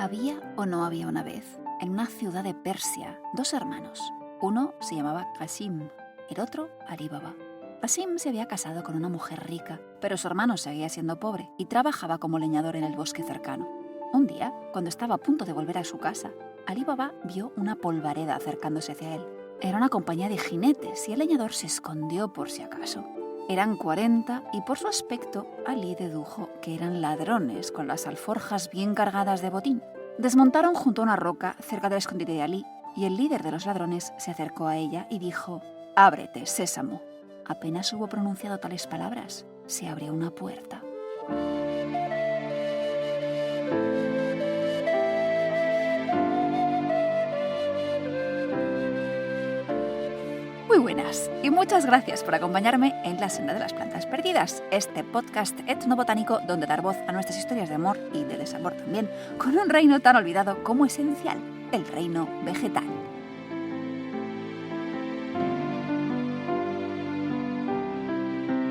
Había o no había una vez, en una ciudad de Persia, dos hermanos. Uno se llamaba Qasim, el otro Ali Baba. Qasim se había casado con una mujer rica, pero su hermano seguía siendo pobre y trabajaba como leñador en el bosque cercano. Un día, cuando estaba a punto de volver a su casa, Ali Baba vio una polvareda acercándose hacia él. Era una compañía de jinetes y el leñador se escondió por si acaso. Eran 40 y por su aspecto Ali dedujo que eran ladrones con las alforjas bien cargadas de botín. Desmontaron junto a una roca cerca del escondite de Ali y el líder de los ladrones se acercó a ella y dijo: «Ábrete, sésamo». Apenas hubo pronunciado tales palabras, se abrió una puerta. Muy buenas y muchas gracias por acompañarme en La Senda de las Plantas Perdidas, este podcast etnobotánico donde dar voz a nuestras historias de amor y de desamor también, con un reino tan olvidado como esencial, el reino vegetal.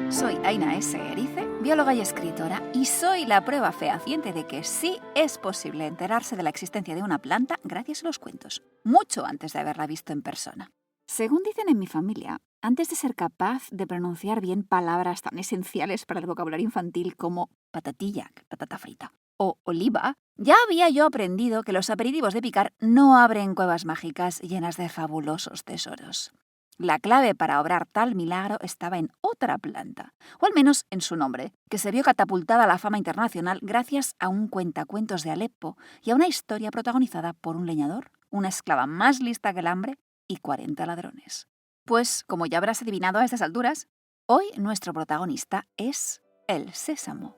Soy Aina S. Erice, bióloga y escritora, y soy la prueba fehaciente de que sí es posible enterarse de la existencia de una planta gracias a los cuentos, mucho antes de haberla visto en persona. Según dicen en mi familia, antes de ser capaz de pronunciar bien palabras tan esenciales para el vocabulario infantil como patatilla, patata frita, o oliva, ya había yo aprendido que los aperitivos de picar no abren cuevas mágicas llenas de fabulosos tesoros. La clave para obrar tal milagro estaba en otra planta, o al menos en su nombre, que se vio catapultada a la fama internacional gracias a un cuentacuentos de Alepo y a una historia protagonizada por un leñador, una esclava más lista que el hambre y 40 ladrones. Pues, como ya habrás adivinado a estas alturas, hoy nuestro protagonista es el sésamo.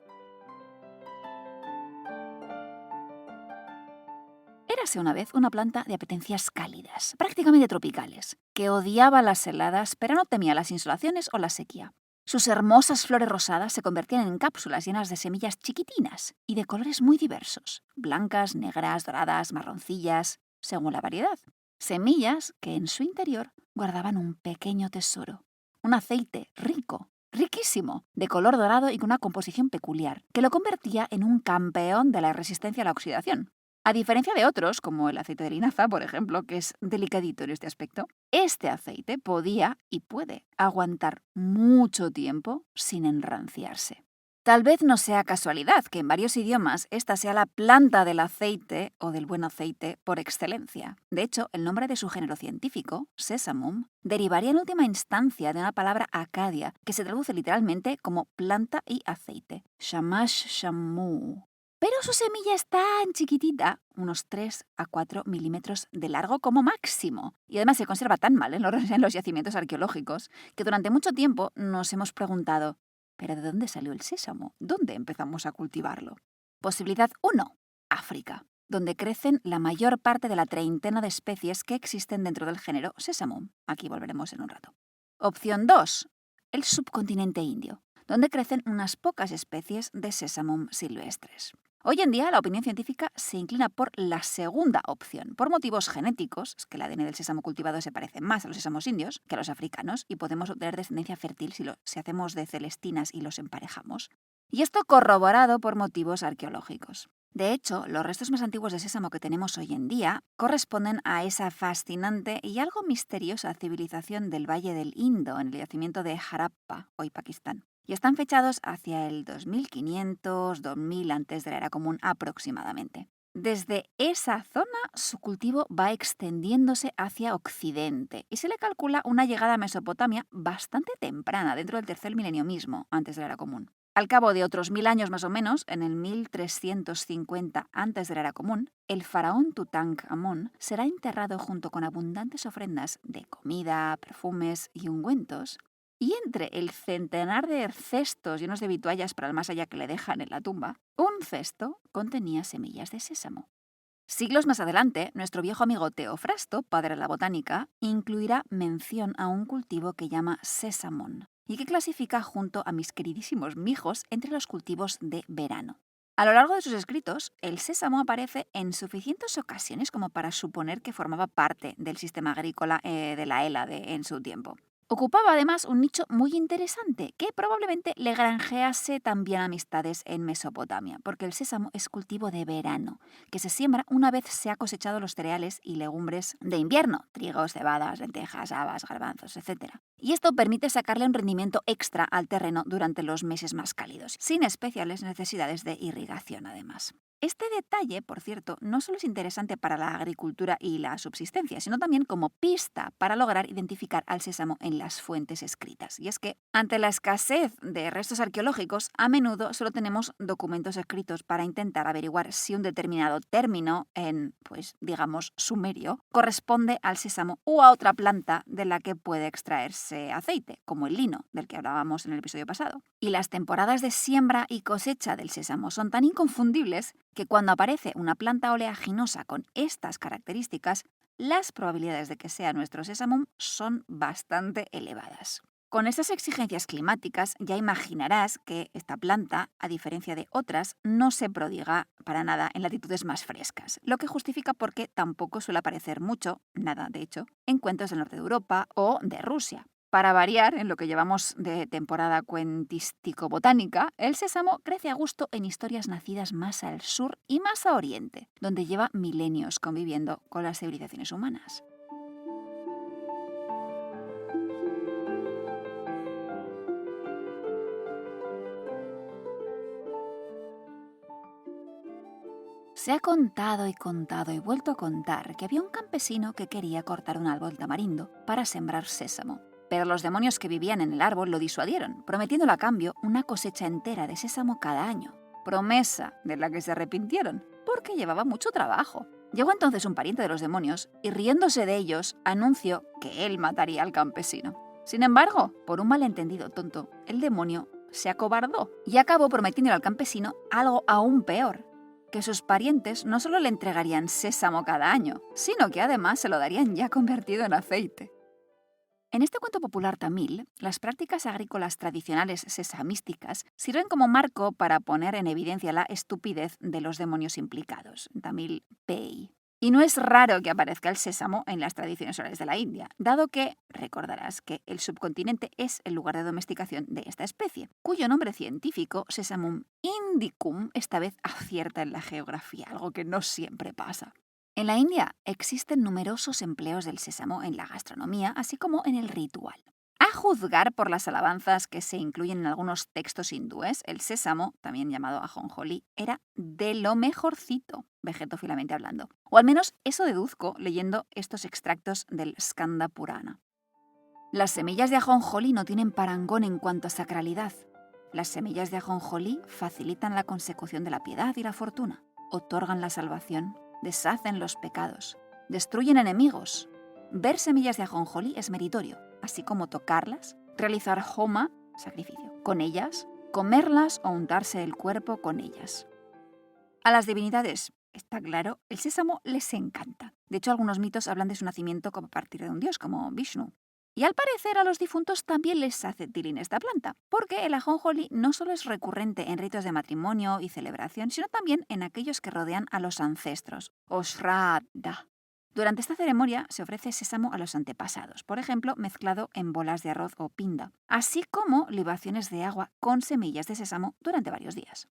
Érase una vez una planta de apetencias cálidas, prácticamente tropicales, que odiaba las heladas pero no temía las insolaciones o la sequía. Sus hermosas flores rosadas se convertían en cápsulas llenas de semillas chiquitinas y de colores muy diversos, blancas, negras, doradas, marroncillas, según la variedad. Semillas que en su interior guardaban un pequeño tesoro, un aceite rico, riquísimo, de color dorado y con una composición peculiar, que lo convertía en un campeón de la resistencia a la oxidación. A diferencia de otros, como el aceite de linaza, por ejemplo, que es delicadito en este aspecto, este aceite podía y puede aguantar mucho tiempo sin enranciarse. Tal vez no sea casualidad que en varios idiomas esta sea la planta del aceite o del buen aceite por excelencia. De hecho, el nombre de su género científico, Sesamum, derivaría en última instancia de una palabra acadia que se traduce literalmente como planta y aceite, shamash shamu. Pero su semilla es tan chiquitita, unos 3 a 4 milímetros de largo como máximo. Y además se conserva tan mal en los yacimientos arqueológicos que durante mucho tiempo nos hemos preguntado: ¿pero de dónde salió el sésamo? ¿Dónde empezamos a cultivarlo? Posibilidad 1. África, donde crecen la mayor parte de la treintena de especies que existen dentro del género Sesamum. Aquí volveremos en un rato. Opción 2. El subcontinente indio, donde crecen unas pocas especies de Sesamum silvestres. Hoy en día la opinión científica se inclina por la segunda opción, por motivos genéticos, es que el ADN del sésamo cultivado se parece más a los sésamos indios que a los africanos y podemos obtener descendencia fértil si hacemos de celestinas y los emparejamos. Y esto corroborado por motivos arqueológicos. De hecho, los restos más antiguos de sésamo que tenemos hoy en día corresponden a esa fascinante y algo misteriosa civilización del Valle del Indo en el yacimiento de Harappa, hoy Pakistán. Y están fechados hacia el 2500-2000 antes de la era común aproximadamente. Desde esa zona, su cultivo va extendiéndose hacia Occidente y se le calcula una llegada a Mesopotamia bastante temprana, dentro del tercer milenio mismo, antes de la era común. Al cabo de otros 1000 años más o menos, en el 1350 antes de la era común, el faraón Tutankamón será enterrado junto con abundantes ofrendas de comida, perfumes y ungüentos. Y entre el centenar de cestos llenos de vituallas para el más allá que le dejan en la tumba, un cesto contenía semillas de sésamo. Siglos más adelante, nuestro viejo amigo Teofrasto, padre de la botánica, incluirá mención a un cultivo que llama sesamón y que clasifica junto a mis queridísimos mijos entre los cultivos de verano. A lo largo de sus escritos, el sésamo aparece en suficientes ocasiones como para suponer que formaba parte del sistema agrícola de la Hélade en su tiempo. Ocupaba además un nicho muy interesante que probablemente le granjease también amistades en Mesopotamia, porque el sésamo es cultivo de verano, que se siembra una vez se ha cosechado los cereales y legumbres de invierno, trigos, cebadas, lentejas, habas, garbanzos, etc. Y esto permite sacarle un rendimiento extra al terreno durante los meses más cálidos, sin especiales necesidades de irrigación además. Este detalle, por cierto, no solo es interesante para la agricultura y la subsistencia, sino también como pista para lograr identificar al sésamo en las fuentes escritas. Y es que, ante la escasez de restos arqueológicos, a menudo solo tenemos documentos escritos para intentar averiguar si un determinado término en, pues, digamos, sumerio, corresponde al sésamo u a otra planta de la que puede extraerse aceite, como el lino, del que hablábamos en el episodio pasado. Y las temporadas de siembra y cosecha del sésamo son tan inconfundibles que cuando aparece una planta oleaginosa con estas características, las probabilidades de que sea nuestro sésamo son bastante elevadas. Con estas exigencias climáticas ya imaginarás que esta planta, a diferencia de otras, no se prodiga para nada en latitudes más frescas, lo que justifica por qué tampoco suele aparecer mucho, nada de hecho, en cuencos del norte de Europa o de Rusia. Para variar, en lo que llevamos de temporada cuentístico-botánica, el sésamo crece a gusto en historias nacidas más al sur y más a oriente, donde lleva milenios conviviendo con las civilizaciones humanas. Se ha contado y vuelto a contar que había un campesino que quería cortar un árbol tamarindo para sembrar sésamo. Pero los demonios que vivían en el árbol lo disuadieron, prometiéndole a cambio una cosecha entera de sésamo cada año. Promesa de la que se arrepintieron, porque llevaba mucho trabajo. Llegó entonces un pariente de los demonios y, riéndose de ellos, anunció que él mataría al campesino. Sin embargo, por un malentendido tonto, el demonio se acobardó y acabó prometiéndole al campesino algo aún peor: que sus parientes no solo le entregarían sésamo cada año, sino que además se lo darían ya convertido en aceite. En este cuento popular tamil, las prácticas agrícolas tradicionales sesamísticas sirven como marco para poner en evidencia la estupidez de los demonios implicados, en tamil pei. Y no es raro que aparezca el sésamo en las tradiciones orales de la India, dado que recordarás que el subcontinente es el lugar de domesticación de esta especie, cuyo nombre científico, Sesamum indicum, esta vez acierta en la geografía, algo que no siempre pasa. En la India existen numerosos empleos del sésamo en la gastronomía, así como en el ritual. A juzgar por las alabanzas que se incluyen en algunos textos hindúes, el sésamo, también llamado ajonjolí, era de lo mejorcito, vegetofilamente hablando. O al menos eso deduzco leyendo estos extractos del Skanda Purana. Las semillas de ajonjolí no tienen parangón en cuanto a sacralidad. Las semillas de ajonjolí facilitan la consecución de la piedad y la fortuna, otorgan la salvación, deshacen los pecados, destruyen enemigos. Ver semillas de ajonjolí es meritorio, así como tocarlas, realizar homa, sacrificio, con ellas, comerlas o untarse el cuerpo con ellas. A las divinidades, está claro, el sésamo les encanta. De hecho, algunos mitos hablan de su nacimiento como a partir de un dios, como Vishnu. Y al parecer a los difuntos también les hace tilín esta planta, porque el ajonjolí no solo es recurrente en ritos de matrimonio y celebración, sino también en aquellos que rodean a los ancestros, o shraddha. Durante esta ceremonia se ofrece sésamo a los antepasados, por ejemplo, mezclado en bolas de arroz o pinda, así como libaciones de agua con semillas de sésamo durante varios días.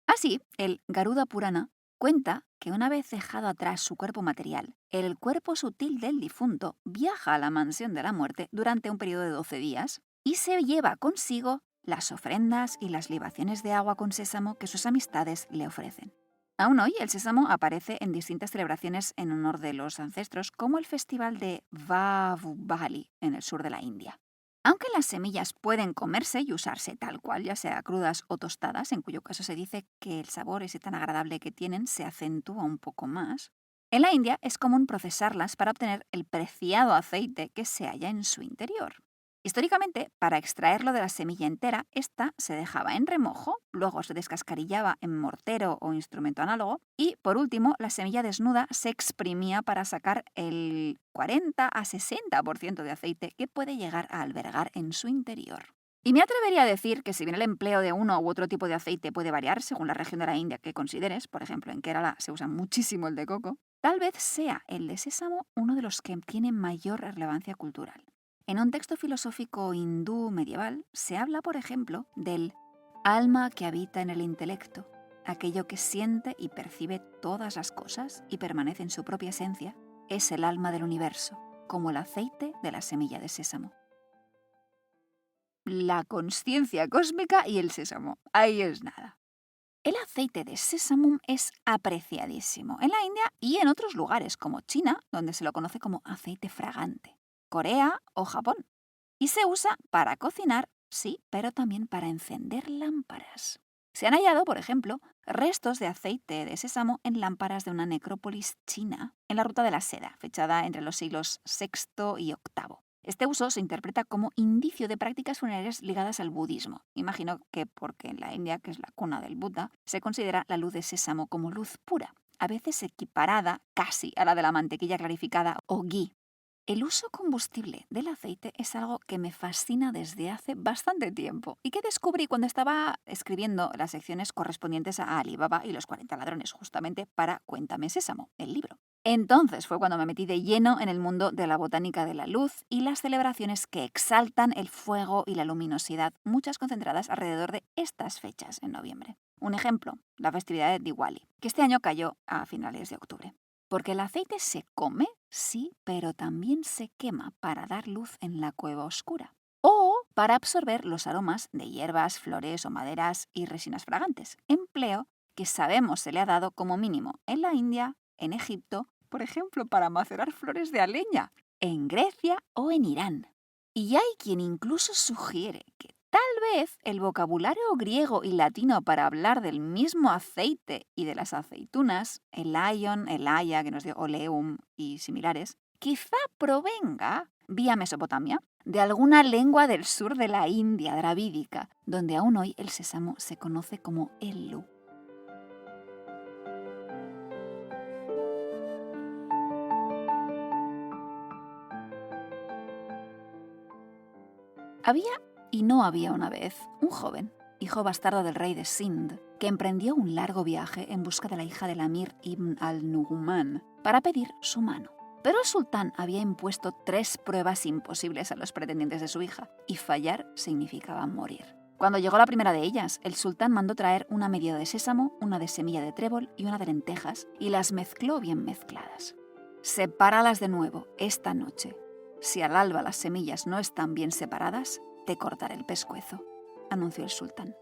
Así, el Garuda Purana cuenta que una vez dejado atrás su cuerpo material, el cuerpo sutil del difunto viaja a la mansión de la muerte durante un periodo de 12 días y se lleva consigo las ofrendas y las libaciones de agua con sésamo que sus amistades le ofrecen. Aún hoy el sésamo aparece en distintas celebraciones en honor de los ancestros, como el festival de Vavubali en el sur de la India. Aunque las semillas pueden comerse y usarse tal cual, ya sea crudas o tostadas, en cuyo caso se dice que el sabor ese tan agradable que tienen se acentúa un poco más, en la India es común procesarlas para obtener el preciado aceite que se halla en su interior. Históricamente, para extraerlo de la semilla entera, esta se dejaba en remojo, luego se descascarillaba en mortero o instrumento análogo y, por último, la semilla desnuda se exprimía para sacar el 40 a 60% de aceite que puede llegar a albergar en su interior. Y me atrevería a decir que si bien el empleo de uno u otro tipo de aceite puede variar según la región de la India que consideres, por ejemplo en Kerala se usa muchísimo el de coco, tal vez sea el de sésamo uno de los que tiene mayor relevancia cultural. En un texto filosófico hindú medieval se habla, por ejemplo, del alma que habita en el intelecto, aquello que siente y percibe todas las cosas y permanece en su propia esencia, es el alma del universo, como el aceite de la semilla de sésamo. La consciencia cósmica y el sésamo. Ahí es nada. El aceite de sésamo es apreciadísimo en la India y en otros lugares como China, donde se lo conoce como aceite fragante, Corea o Japón. Y se usa para cocinar, sí, pero también para encender lámparas. Se han hallado, por ejemplo, restos de aceite de sésamo en lámparas de una necrópolis china en la Ruta de la Seda, fechada entre los siglos VI y VIII. Este uso se interpreta como indicio de prácticas funerarias ligadas al budismo. Imagino que porque en la India, que es la cuna del Buda, se considera la luz de sésamo como luz pura, a veces equiparada casi a la de la mantequilla clarificada o ghee. El uso combustible del aceite es algo que me fascina desde hace bastante tiempo y que descubrí cuando estaba escribiendo las secciones correspondientes a Alibaba y los 40 ladrones, justamente para Cuéntame Sésamo, el libro. Entonces fue cuando me metí de lleno en el mundo de la botánica de la luz y las celebraciones que exaltan el fuego y la luminosidad, muchas concentradas alrededor de estas fechas en noviembre. Un ejemplo, la festividad de Diwali, que este año cayó a finales de octubre. Porque el aceite se come, sí, pero también se quema para dar luz en la cueva oscura. O para absorber los aromas de hierbas, flores o maderas y resinas fragantes. Empleo que sabemos se le ha dado como mínimo en la India, en Egipto, por ejemplo, para macerar flores de aleña, en Grecia o en Irán. Y hay quien incluso sugiere que tal vez el vocabulario griego y latino para hablar del mismo aceite y de las aceitunas, el aion, el haya, que nos dio oleum y similares, quizá provenga, vía Mesopotamia, de alguna lengua del sur de la India dravídica, donde aún hoy el sésamo se conoce como ellu. Había y no había una vez un joven, hijo bastardo del rey de Sind, que emprendió un largo viaje en busca de la hija del Amir ibn al-Nu'man para pedir su mano. Pero el sultán había impuesto 3 pruebas imposibles a los pretendientes de su hija, y fallar significaba morir. Cuando llegó la primera de ellas, el sultán mandó traer una medida de sésamo, una de semilla de trébol y una de lentejas, y las mezcló bien mezcladas. Sepáralas de nuevo esta noche. Si al alba las semillas no están bien separadas, te cortaré el pescuezo, anunció el sultán.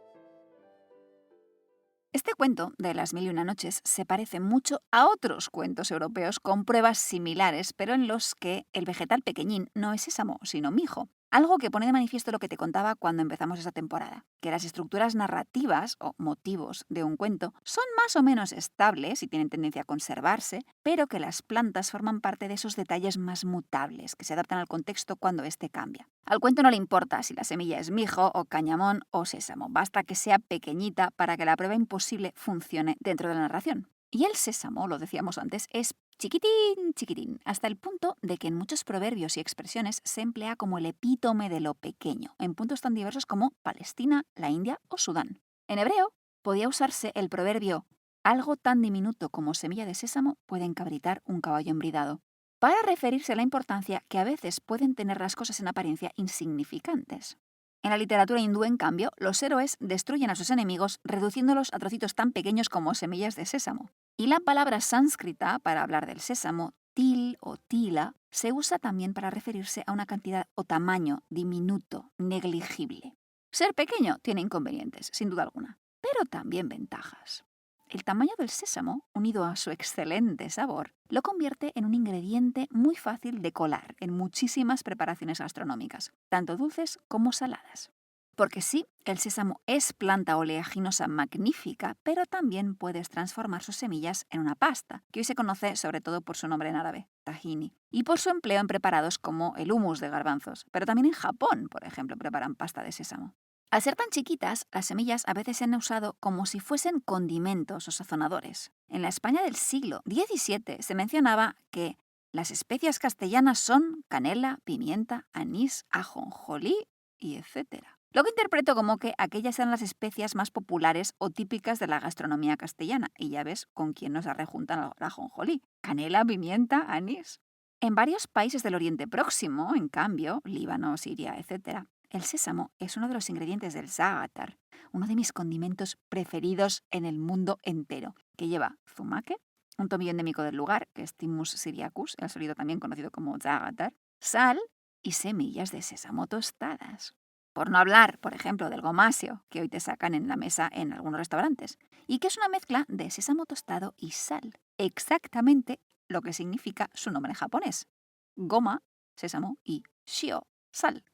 Este cuento de las 1001 noches se parece mucho a otros cuentos europeos con pruebas similares, pero en los que el vegetal pequeñín no es sésamo, sino mijo. Algo que pone de manifiesto lo que te contaba cuando empezamos esta temporada, que las estructuras narrativas o motivos de un cuento son más o menos estables y tienen tendencia a conservarse, pero que las plantas forman parte de esos detalles más mutables, que se adaptan al contexto cuando éste cambia. Al cuento no le importa si la semilla es mijo o cañamón o sésamo, basta que sea pequeñita para que la prueba imposible funcione dentro de la narración. Y el sésamo, lo decíamos antes, es chiquitín, chiquitín, hasta el punto de que en muchos proverbios y expresiones se emplea como el epítome de lo pequeño, en puntos tan diversos como Palestina, la India o Sudán. En hebreo, podía usarse el proverbio algo tan diminuto como semilla de sésamo puede encabritar un caballo embridado, para referirse a la importancia que a veces pueden tener las cosas en apariencia insignificantes. En la literatura hindú, en cambio, los héroes destruyen a sus enemigos reduciéndolos a trocitos tan pequeños como semillas de sésamo. Y la palabra sánscrita para hablar del sésamo, til o tila, se usa también para referirse a una cantidad o tamaño diminuto, negligible. Ser pequeño tiene inconvenientes, sin duda alguna, pero también ventajas. El tamaño del sésamo, unido a su excelente sabor, lo convierte en un ingrediente muy fácil de colar en muchísimas preparaciones gastronómicas, tanto dulces como saladas. Porque sí, el sésamo es planta oleaginosa magnífica, pero también puedes transformar sus semillas en una pasta, que hoy se conoce sobre todo por su nombre en árabe, tahini, y por su empleo en preparados como el hummus de garbanzos. Pero también en Japón, por ejemplo, preparan pasta de sésamo. Al ser tan chiquitas, las semillas a veces se han usado como si fuesen condimentos o sazonadores. En la España del siglo XVII se mencionaba que las especias castellanas son canela, pimienta, anís, ajonjolí y etc. Lo que interpreto como que aquellas eran las especias más populares o típicas de la gastronomía castellana. Y ya ves con quién nos rejuntan la ajonjolí. Canela, pimienta, anís. En varios países del Oriente Próximo, en cambio, Líbano, Siria, etc., el sésamo es uno de los ingredientes del za'atar, uno de mis condimentos preferidos en el mundo entero, que lleva zumaque, un tomillo endémico del lugar, que es Thymus syriacus, el sólido también conocido como za'atar, sal y semillas de sésamo tostadas. Por no hablar, por ejemplo, del gomasio, que hoy te sacan en la mesa en algunos restaurantes, y que es una mezcla de sésamo tostado y sal, exactamente lo que significa su nombre en japonés. Goma, sésamo, y shio, sal.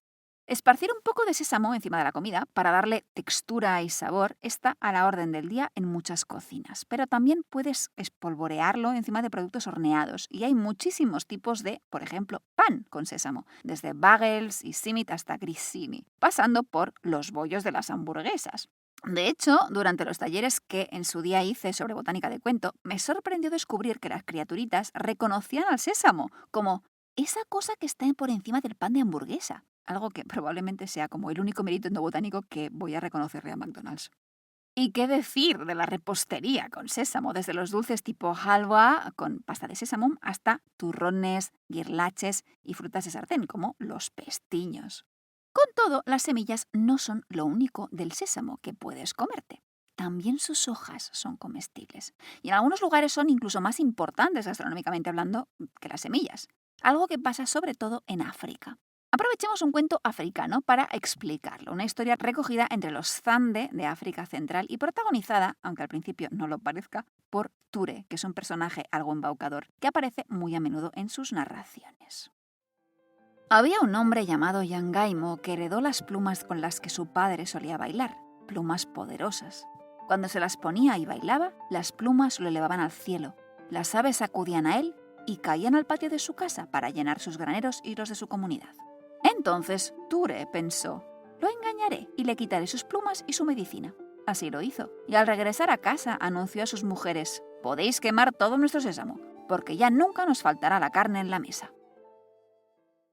Esparcir un poco de sésamo encima de la comida para darle textura y sabor está a la orden del día en muchas cocinas, pero también puedes espolvorearlo encima de productos horneados y hay muchísimos tipos de, por ejemplo, pan con sésamo, desde bagels y simit hasta grissini, pasando por los bollos de las hamburguesas. De hecho, durante los talleres que en su día hice sobre botánica de cuento, me sorprendió descubrir que las criaturitas reconocían al sésamo como esa cosa que está por encima del pan de hamburguesa. Algo que probablemente sea como el único mérito endobotánico que voy a reconocerle a McDonald's. ¿Y qué decir de la repostería con sésamo? Desde los dulces tipo halwa con pasta de sésamo hasta turrones, guirlaches y frutas de sartén como los pestiños. Con todo, las semillas no son lo único del sésamo que puedes comerte. También sus hojas son comestibles. Y en algunos lugares son incluso más importantes gastronómicamente hablando que las semillas. Algo que pasa sobre todo en África. Aprovechemos un cuento africano para explicarlo. Una historia recogida entre los Zande de África Central y protagonizada, aunque al principio no lo parezca, por Ture, que es un personaje algo embaucador que aparece muy a menudo en sus narraciones. Había un hombre llamado Yangaimo que heredó las plumas con las que su padre solía bailar, plumas poderosas. Cuando se las ponía y bailaba, las plumas lo elevaban al cielo. Las aves acudían a él y caían al patio de su casa para llenar sus graneros y los de su comunidad. Entonces Ture pensó, lo engañaré y le quitaré sus plumas y su medicina. Así lo hizo, y al regresar a casa anunció a sus mujeres, podéis quemar todo nuestro sésamo, porque ya nunca nos faltará la carne en la mesa.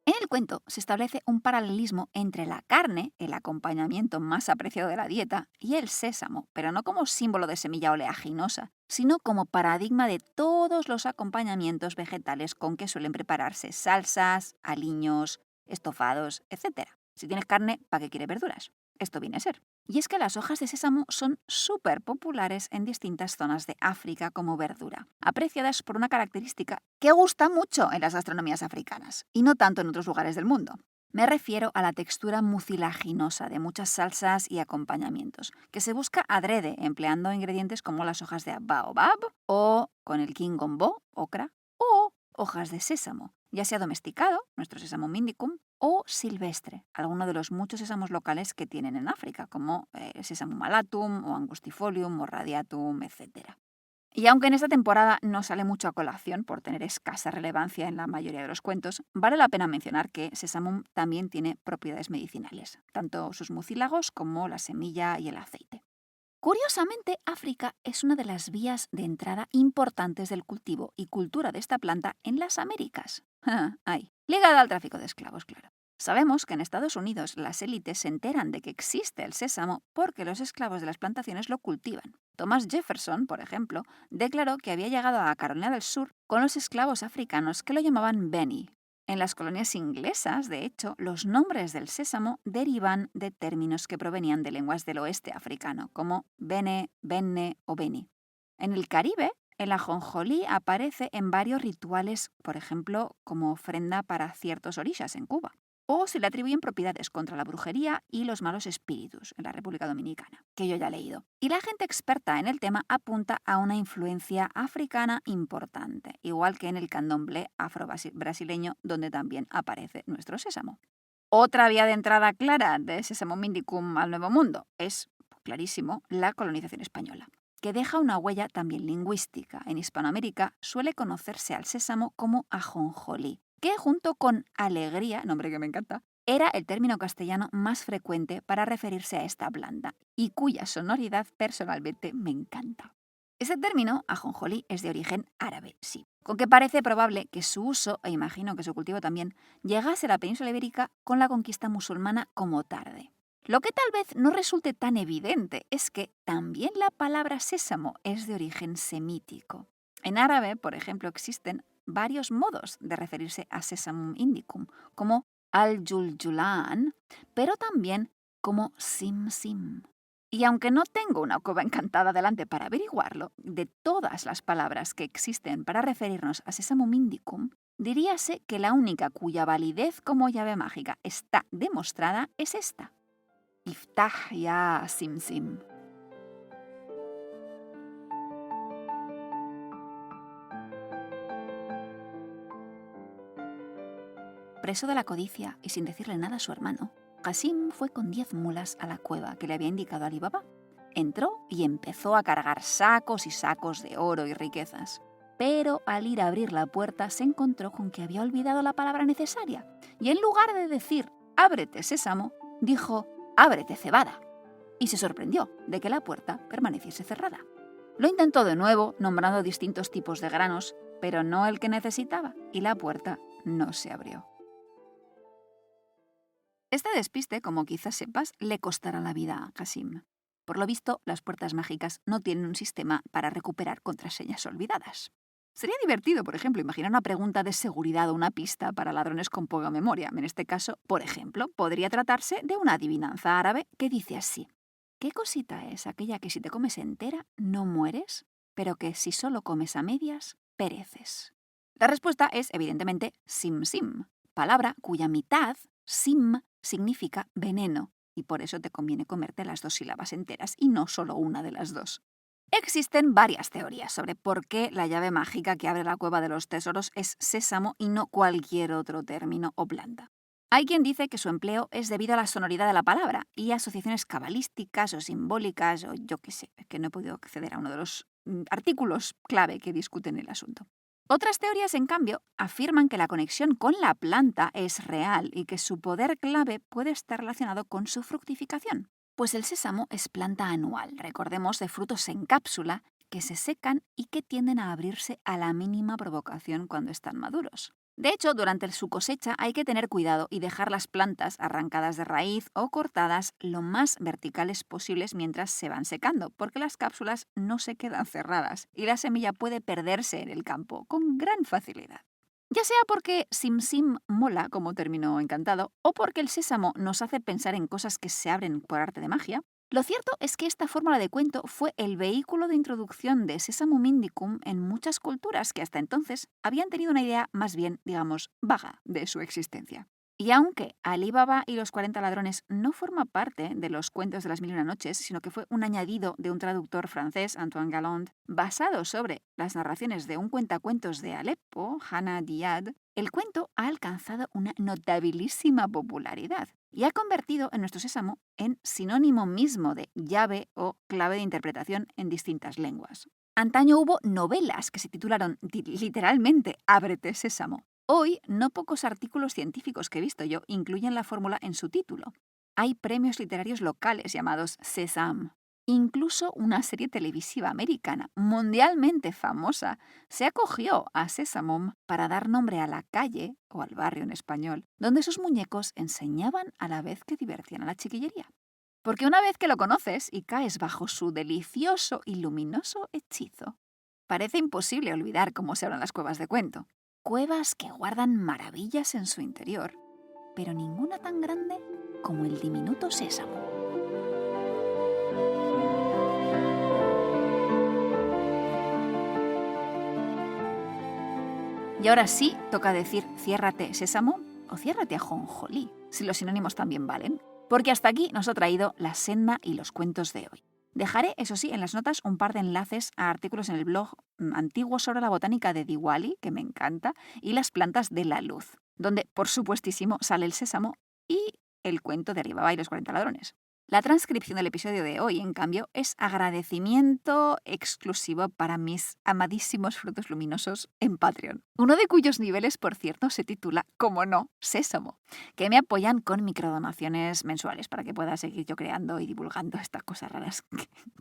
En el cuento se establece un paralelismo entre la carne, el acompañamiento más apreciado de la dieta, y el sésamo, pero no como símbolo de semilla oleaginosa, sino como paradigma de todos los acompañamientos vegetales con que suelen prepararse salsas, aliños, estofados, etc. Si tienes carne, ¿para qué quieres verduras? Esto viene a ser. Y es que las hojas de sésamo son súper populares en distintas zonas de África como verdura, apreciadas por una característica que gusta mucho en las gastronomías africanas, y no tanto en otros lugares del mundo. Me refiero a la textura mucilaginosa de muchas salsas y acompañamientos, que se busca adrede empleando ingredientes como las hojas de baobab o con el kingombo, okra, o hojas de sésamo, ya sea domesticado, nuestro Sesamum indicum, o silvestre, alguno de los muchos sésamos locales que tienen en África, como el Sesamum alatum o angustifolium o radiatum, etc. Y aunque en esta temporada no sale mucho a colación por tener escasa relevancia en la mayoría de los cuentos, vale la pena mencionar que Sesamum también tiene propiedades medicinales, tanto sus mucílagos como la semilla y el aceite. Curiosamente, África es una de las vías de entrada importantes del cultivo y cultura de esta planta en las Américas. Ligada al tráfico de esclavos, claro. Sabemos que en Estados Unidos las élites se enteran de que existe el sésamo porque los esclavos de las plantaciones lo cultivan. Thomas Jefferson, por ejemplo, declaró que había llegado a Carolina del Sur con los esclavos africanos que lo llamaban Benny. En las colonias inglesas, de hecho, los nombres del sésamo derivan de términos que provenían de lenguas del oeste africano, como bene, benne o beni. En el Caribe, el ajonjolí aparece en varios rituales, por ejemplo, como ofrenda para ciertos orishas en Cuba. O se le atribuyen propiedades contra la brujería y los malos espíritus en la República Dominicana, que yo ya he leído. Y la gente experta en el tema apunta a una influencia africana importante, igual que en el candomblé afro-brasileño, donde también aparece nuestro sésamo. Otra vía de entrada clara de Sesamum indicum al Nuevo Mundo es, clarísimo, la colonización española, que deja una huella también lingüística. En Hispanoamérica suele conocerse al sésamo como ajonjolí, que junto con alegría, nombre que me encanta, era el término castellano más frecuente para referirse a esta planta y cuya sonoridad personalmente me encanta. Ese término, ajonjolí, es de origen árabe, sí, con que parece probable que su uso, e imagino que su cultivo también, llegase a la península ibérica con la conquista musulmana como tarde. Lo que tal vez no resulte tan evidente es que también la palabra sésamo es de origen semítico. En árabe, por ejemplo, existen varios modos de referirse a Sesamum indicum, como al-Juljulan, pero también como Sim Sim. Y aunque no tengo una cueva encantada delante para averiguarlo, de todas las palabras que existen para referirnos a Sesamum indicum, diríase que la única cuya validez como llave mágica está demostrada es esta. Iftah ya Sim Sim. Preso de la codicia y sin decirle nada a su hermano, Qasim fue con 10 mulas a la cueva que le había indicado Ali Baba. Entró y empezó a cargar sacos y sacos de oro y riquezas. Pero al ir a abrir la puerta se encontró con que había olvidado la palabra necesaria y en lugar de decir «ábrete, sésamo», dijo «ábrete, cebada». Y se sorprendió de que la puerta permaneciese cerrada. Lo intentó de nuevo, nombrando distintos tipos de granos, pero no el que necesitaba, y la puerta no se abrió. Este despiste, como quizás sepas, le costará la vida a Qasim. Por lo visto, las puertas mágicas no tienen un sistema para recuperar contraseñas olvidadas. Sería divertido, por ejemplo, imaginar una pregunta de seguridad o una pista para ladrones con poca memoria. En este caso, por ejemplo, podría tratarse de una adivinanza árabe que dice así: ¿qué cosita es aquella que si te comes entera no mueres, pero que si solo comes a medias, pereces? La respuesta es, evidentemente, Sim Sim, palabra cuya mitad, Sim, significa veneno, y por eso te conviene comerte las 2 sílabas enteras y no solo una de las 2. Existen varias teorías sobre por qué la llave mágica que abre la cueva de los tesoros es sésamo y no cualquier otro término o planta. Hay quien dice que su empleo es debido a la sonoridad de la palabra y asociaciones cabalísticas o simbólicas o yo qué sé, que no he podido acceder a uno de los artículos clave que discuten el asunto. Otras teorías, en cambio, afirman que la conexión con la planta es real y que su poder clave puede estar relacionado con su fructificación. Pues el sésamo es planta anual, recordemos, de frutos en cápsula que se secan y que tienden a abrirse a la mínima provocación cuando están maduros. De hecho, durante su cosecha hay que tener cuidado y dejar las plantas arrancadas de raíz o cortadas lo más verticales posibles mientras se van secando, porque las cápsulas no se quedan cerradas y la semilla puede perderse en el campo con gran facilidad. Ya sea porque Sim Sim mola como término encantado o porque el sésamo nos hace pensar en cosas que se abren por arte de magia, lo cierto es que esta fórmula de cuento fue el vehículo de introducción de Sesamum indicum en muchas culturas que hasta entonces habían tenido una idea más bien, digamos, vaga de su existencia. Y aunque Ali Baba y los 40 ladrones no forma parte de los cuentos de las mil y una noches, sino que fue un añadido de un traductor francés, Antoine Galland, basado sobre las narraciones de un cuentacuentos de Alepo, Hannah Diad, el cuento ha alcanzado una notabilísima popularidad y ha convertido en nuestro sésamo en sinónimo mismo de llave o clave de interpretación en distintas lenguas. Antaño hubo novelas que se titularon literalmente Ábrete, sésamo. Hoy, no pocos artículos científicos que he visto yo incluyen la fórmula en su título. Hay premios literarios locales llamados Sésame. Incluso una serie televisiva americana mundialmente famosa se acogió a Sesamum para dar nombre a la calle, o al barrio en español, donde sus muñecos enseñaban a la vez que divertían a la chiquillería. Porque una vez que lo conoces y caes bajo su delicioso y luminoso hechizo, parece imposible olvidar cómo se abren las cuevas de cuento. Cuevas que guardan maravillas en su interior, pero ninguna tan grande como el diminuto sésamo. Y ahora sí, toca decir ciérrate, sésamo, o ciérrate, ajonjolí, si los sinónimos también valen, porque hasta aquí nos ha traído la senda y los cuentos de hoy. Dejaré, eso sí, en las notas un par de enlaces a artículos en el blog antiguo sobre la botánica de Diwali, que me encanta, y las plantas de la luz, donde, por supuestísimo, sale el sésamo y el cuento de Ali Baba y los 40 ladrones. La transcripción del episodio de hoy, en cambio, es agradecimiento exclusivo para mis amadísimos frutos luminosos en Patreon. Uno de cuyos niveles, por cierto, se titula, como no, Sésamo, que me apoyan con microdonaciones mensuales para que pueda seguir yo creando y divulgando estas cosas raras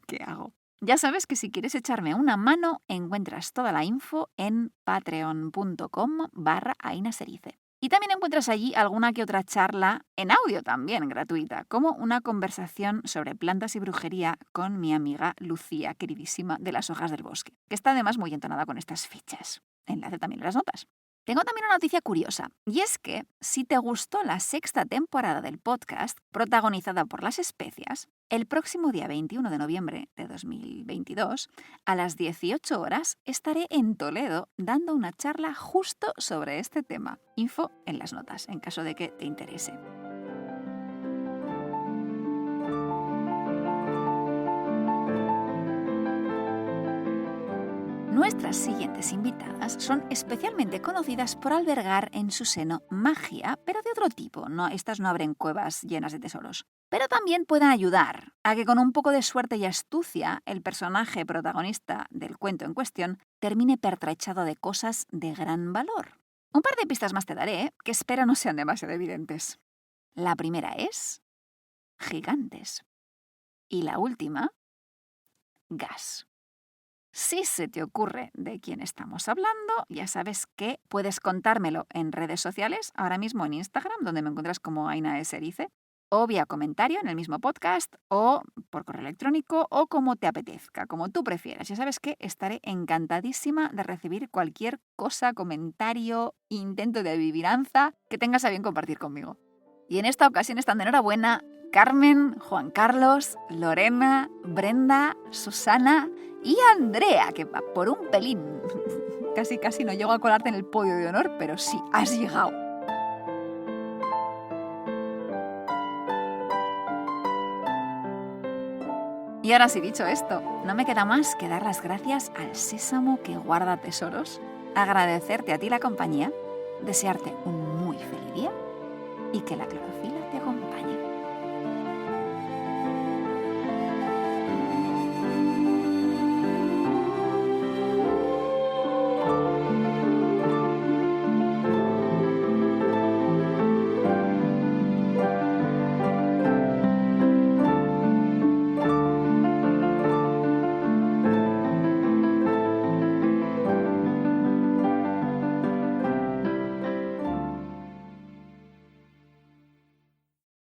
que hago. Ya sabes que si quieres echarme una mano, encuentras toda la info en patreon.com/ainaserice. Y también encuentras allí alguna que otra charla en audio también, gratuita, como una conversación sobre plantas y brujería con mi amiga Lucía, queridísima, de Las Hojas del Bosque, que está además muy entonada con estas fechas. Enlace también en las notas. Tengo también una noticia curiosa, y es que si te gustó la 6ª temporada del podcast, protagonizada por Las Especias, el próximo día 21 de noviembre de 2022, a las 18 horas, estaré en Toledo dando una charla justo sobre este tema. Info en las notas, en caso de que te interese. Nuestras siguientes invitadas son especialmente conocidas por albergar en su seno magia, pero de otro tipo. No, estas no abren cuevas llenas de tesoros. Pero también pueden ayudar a que con un poco de suerte y astucia el personaje protagonista del cuento en cuestión termine pertrechado de cosas de gran valor. Un par de pistas más te daré, que espero no sean demasiado evidentes. La primera es gigantes. Y la última, gas. Si se te ocurre de quién estamos hablando, ya sabes que puedes contármelo en redes sociales, ahora mismo en Instagram, donde me encuentras como Aina Eserice, o vía comentario en el mismo podcast, o por correo electrónico, o como te apetezca, como tú prefieras. Ya sabes que estaré encantadísima de recibir cualquier cosa, comentario, intento de adivinanza que tengas a bien compartir conmigo. Y en esta ocasión están de enhorabuena Carmen, Juan Carlos, Lorena, Brenda, Susana y Andrea, que por un pelín casi no llego a colarte en el podio de honor, pero sí, has llegado. Y ahora sí, dicho esto, no me queda más que dar las gracias al sésamo que guarda tesoros, agradecerte a ti la compañía, desearte un muy feliz día y que la clorofila